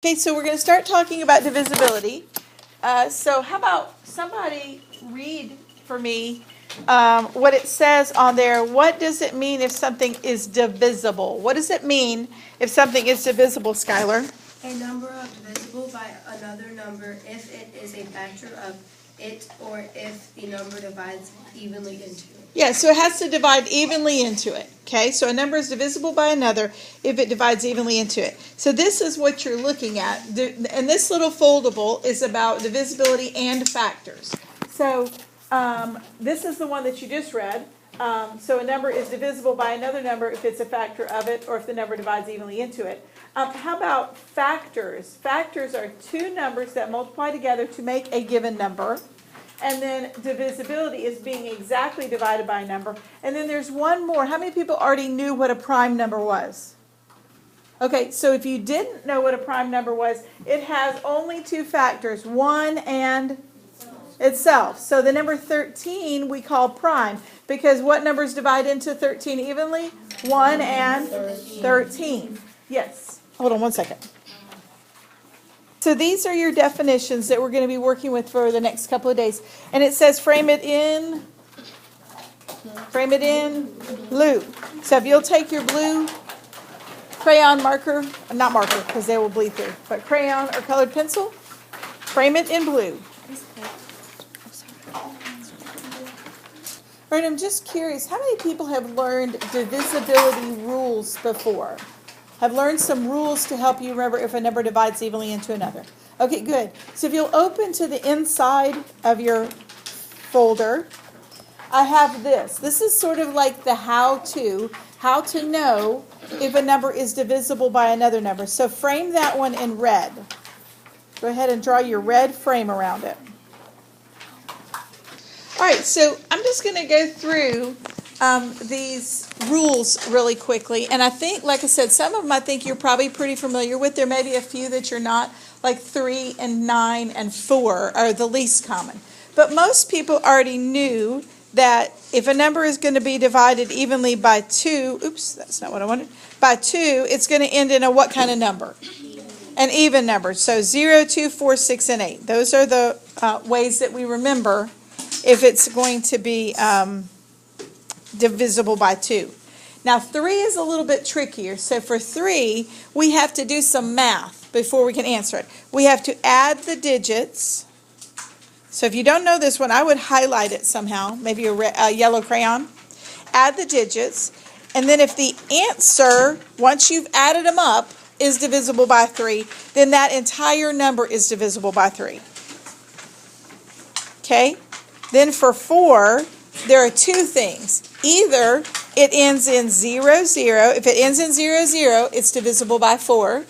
Okay, so we're going to start talking about divisibility. So how about somebody read for me what it says on there. What does it mean if something is divisible? What does it mean if something is divisible, Skylar? A number divisible by another number if it is a factor of it or if the number divides evenly into it. Yeah, so it has to divide evenly into it. Okay, so a number is divisible by another if it divides evenly into it. So this is what you're looking at. And this little foldable is about divisibility and factors. So this is the one that you just read. So a number is divisible by another number if it's a factor of it or if the number divides evenly into it. How about factors? Factors are two numbers that multiply together to make a given number. And then divisibility is being exactly divided by a number. And then there's one more. How many people already knew what a prime number was? Okay, so if you didn't know what a prime number was, it has only two factors, 1 and itself. So the number 13 we call prime because what numbers divide into 13 evenly? 1 and 13. Yes. Hold on one second. So these are your definitions that we're going to be working with for the next couple of days. And it says frame it in blue. So if you'll take your blue crayon marker, not marker because they will bleed through, but crayon or colored pencil, frame it in blue. All right, I'm just curious, how many people have learned divisibility rules before? Have learned some rules to help you remember if a number divides evenly into another. Okay, good. So if you'll open to the inside of your folder, I have this. This is sort of like the how to know if a number is divisible by another number. So frame that one in red. Go ahead and draw your red frame around it. All right, so I'm just going to go through these rules really quickly. And I think, like I said, some of them I think you're probably pretty familiar with. There may be a few that you're not, like 3 and 9 and 4 are the least common. But most people already knew that if a number is going to be divided evenly by 2, oops, that's not what I wanted, by 2, it's going to end in a what kind of number? An even number. So 0, 2, 4, 6, and 8. Those are the ways that we remember if it's going to be divisible by 2. Now 3 is a little bit trickier. So for 3, we have to do some math before we can answer it. We have to add the digits. So if you don't know this one, I would highlight it somehow, maybe a yellow crayon. Add the digits. And then if the answer, once you've added them up, is divisible by 3, then that entire number is divisible by 3. Okay? Then for 4, there are two things. Either it ends in 0, 0. If it ends in 0, 0, it's divisible by 4.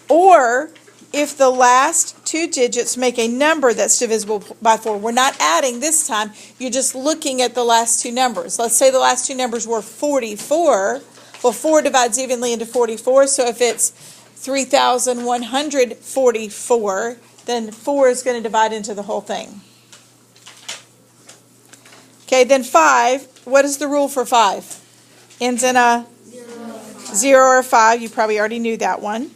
Or if the last two digits make a number that's divisible by 4. We're not adding this time. You're just looking at the last two numbers. Let's say the last two numbers were 44. Well, 4 divides evenly into 44. So if it's 3,144, then 4 is going to divide into the whole thing. Okay, then 5, what is the rule for 5? Ends in a 0 or 5. You probably already knew that one.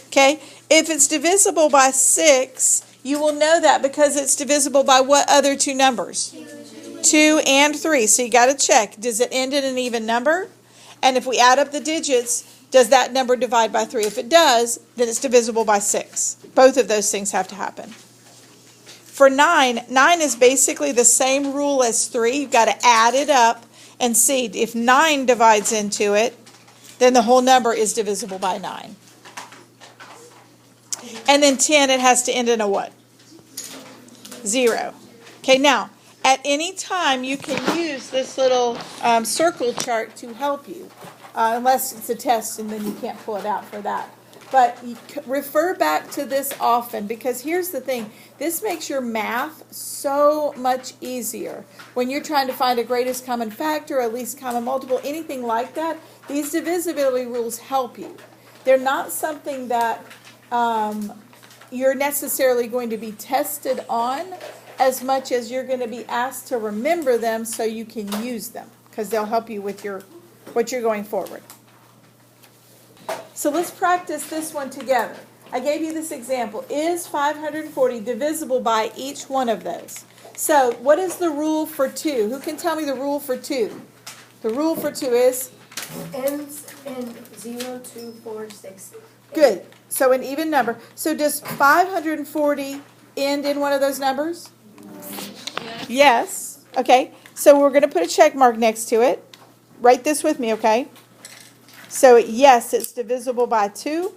Okay, if it's divisible by 6, you will know that because it's divisible by what other two numbers? 2 and 3. So you got to check. Does it end in an even number? And if we add up the digits, does that number divide by 3? If it does, then it's divisible by 6. Both of those things have to happen. For 9 is basically the same rule as 3. You've got to add it up and see if 9 divides into it, then the whole number is divisible by 9. And then 10, it has to end in a what? 0. Okay, now, at any time you can use this little circle chart to help you, unless it's a test and then you can't pull it out for that. But you refer back to this often because here's the thing. This makes your math so much easier. When you're trying to find a greatest common factor, a least common multiple, anything like that, these divisibility rules help you. They're not something that you're necessarily going to be tested on as much as you're going to be asked to remember them so you can use them because they'll help you with what you're going forward. So let's practice this one together. I gave you this example. Is 540 divisible by each one of those? So what is the rule for 2? Who can tell me the rule for 2? The rule for 2 is? Ends in 0, 2, 4, 6. Good. So an even number. So does 540 end in one of those numbers? Yes. Okay. So we're going to put a check mark next to it. Write this with me, okay? So yes, it's divisible by 2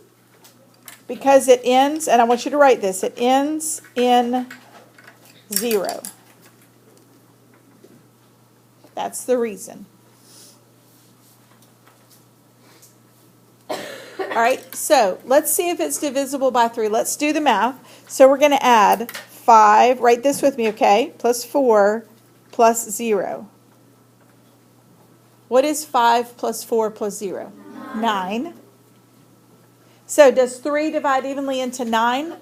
because it ends, and I want you to write this, it ends in 0. That's the reason. All right, so let's see if it's divisible by 3. Let's do the math. So we're going to add 5, write this with me, okay, plus 4 plus 0. What is 5 plus 4 plus 0? 9. So does 3 divide evenly into 9?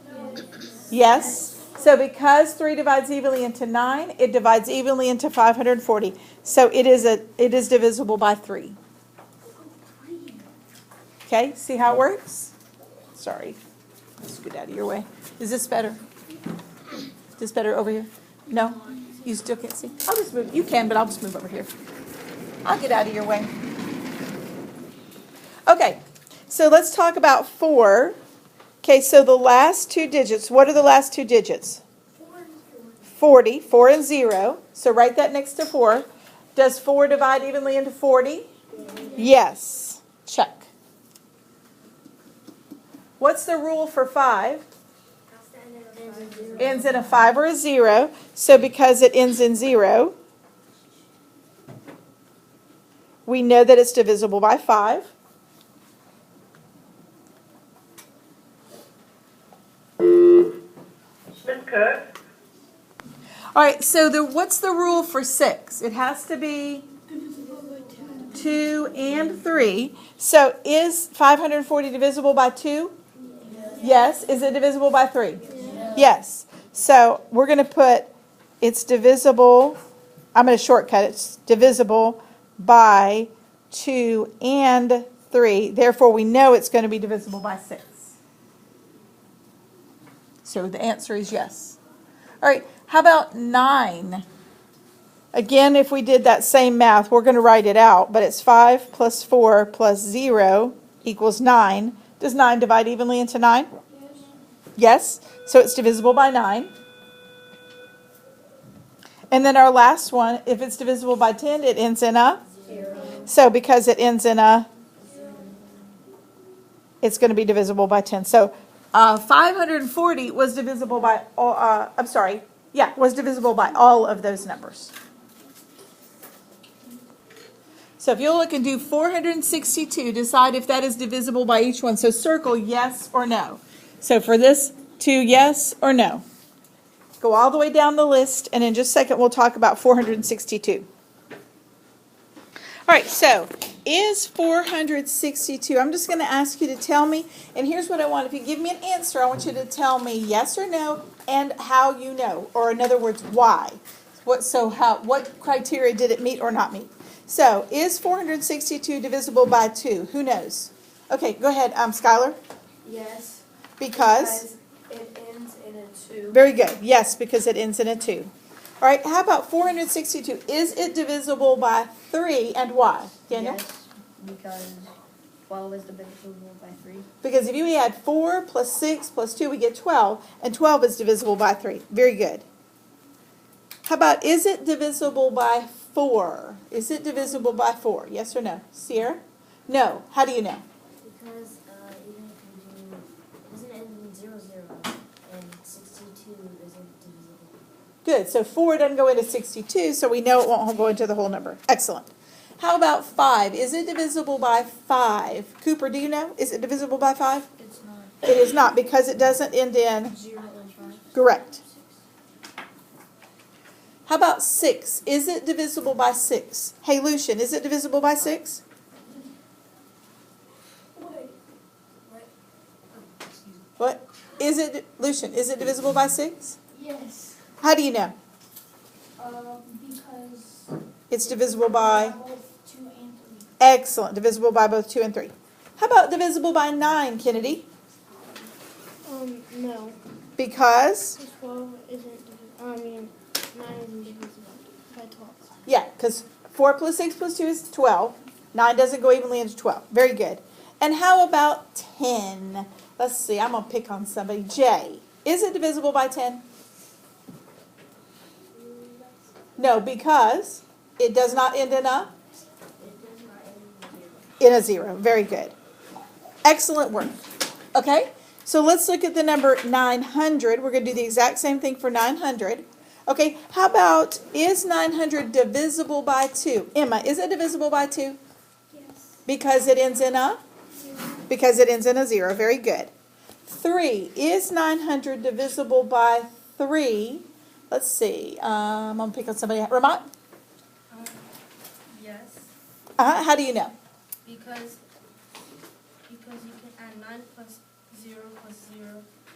Yes. So because 3 divides evenly into 9, it divides evenly into 540. So it is divisible by 3. Okay, see how it works? Sorry. Let's get out of your way. Is this better? Is this better over here? No? You still can't see? I'll just move. You can, but I'll just move over here. I'll get out of your way. Okay, so let's talk about 4. Okay, so the last 2 digits, what are the last 2 digits? 40, 4 and 0. So write that next to 4. Does 4 divide evenly into 40? Yes. Check. What's the rule for 5? Ends in a 5 or a 0. So because it ends in 0, we know that it's divisible by 5. Ms. Cook? All right, so what's the rule for 6? It has to be 2 and 3. So is 540 divisible by 2? Yes. Is it divisible by 3? Yes. So we're going to put it's divisible. I'm going to shortcut it. It's divisible by 2 and 3. Therefore, we know it's going to be divisible by 6. So the answer is yes. All right, how about 9? Again, if we did that same math, we're going to write it out, but it's 5 plus 4 plus 0 equals 9. Does 9 divide evenly into 9? Yes. So it's divisible by 9. And then our last one, if it's divisible by 10, it ends in a 0. So because it ends in a 0, it's going to be divisible by 10. So 540 was divisible by all, was divisible by all of those numbers. So if you'll look and do 462, decide if that is divisible by each one. So circle yes or no. So for this, 2, yes or no. Go all the way down the list, and in just a second we'll talk about 462. All right, so is 462, I'm just going to ask you to tell me, and here's what I want. If you give me an answer, I want you to tell me yes or no and how you know, or in other words, why. What criteria did it meet or not meet? So, is 462 divisible by 2? Who knows? Okay, go ahead, Skylar. Yes. Because it ends in a 2. Very good. Yes, because it ends in a 2. All right, how about 462? Is it divisible by 3 and why? Daniel? Yes, because 12 is divisible by 3. Because if you add 4 plus 6 plus 2, we get 12, and 12 is divisible by 3. Very good. How about, is it divisible by 4? Is it divisible by 4? Yes or no? Sierra? No. How do you know? Because even if you do, it doesn't end in 0, 0, and 62 isn't divisible. Good. So 4 doesn't go into 62, so we know it won't go into the whole number. Excellent. How about 5? Is it divisible by 5? Cooper, do you know? Is it divisible by 5? It's not. It is not, because it doesn't end in... 0 and 5. Correct. How about 6? Is it divisible by 6? Hey, Lucian, is it divisible by 6? What? Is it, Lucian, is it divisible by 6? Yes, How do you know? because It's divisible by... both 2 and 3. Excellent. Divisible by both 2 and 3. How about divisible by 9, Kennedy? No. Because? 12 isn't, 9 isn't divisible by 12. Yeah, because 4 plus 6 plus 2 is 12. 9 doesn't go evenly into 12. Very good. And how about 10? Let's see, I'm going to pick on somebody. J. Is it divisible by 10? No, because it does not end in a? In a 0. Very good. Excellent work. Okay, so let's look at the number 900. We're going to do the exact same thing for 900. Okay, how about, is 900 divisible by 2? Emma, is it divisible by 2? Yes. Because it ends in a? Because it ends in a 0. Very good. 3. Is 900 divisible by 3? Let's see. I'm going to pick on somebody. Ramon? Yes, How do you know? because you can add 9 plus 0,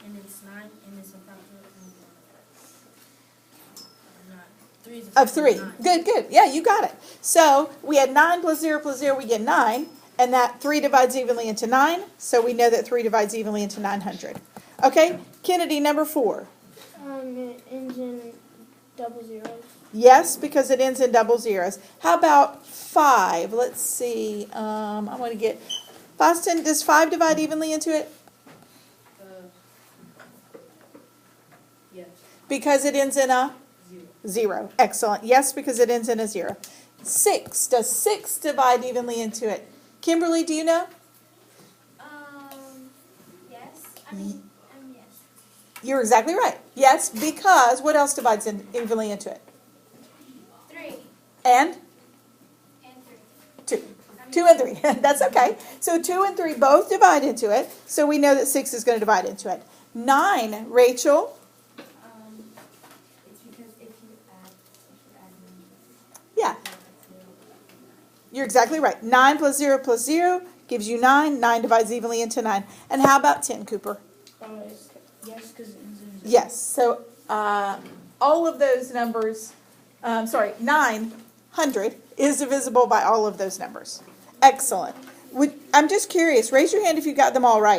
and it's 9, and it's a factor of 9. 3 is a Of factor 3. 9. Good, good. Yeah, you got it. So we had 9 plus 0 plus 0, we get 9. And that 3 divides evenly into 9. So we know that 3 divides evenly into 900. Okay, Kennedy, number 4. It ends in double zeros. Yes, because it ends in double zeros. How about 5? Let's see. I'm going to get... Boston, does 5 divide evenly into it? Yes. Because it ends in a? 0. Excellent. Yes, because it ends in a 0. 6. Does 6 divide evenly into it? Kimberly, do you know? Yes. Yes. You're exactly right. Yes, because what else divides evenly into it? 3 And? and 2. 2 and 3. That's okay. So 2 and 3 both divide into it. So we know that 6 is going to divide into it. 9, Rachel? It's because if you add Yeah. You're exactly right. 9 plus 0 gives you 9. 9 divides evenly into 9. And how about 10, Cooper? Yes, because it ends in 0. Yes. So all of those numbers, 900 is divisible by all of those numbers. Excellent. I'm just curious. Raise your hand if you got them all right.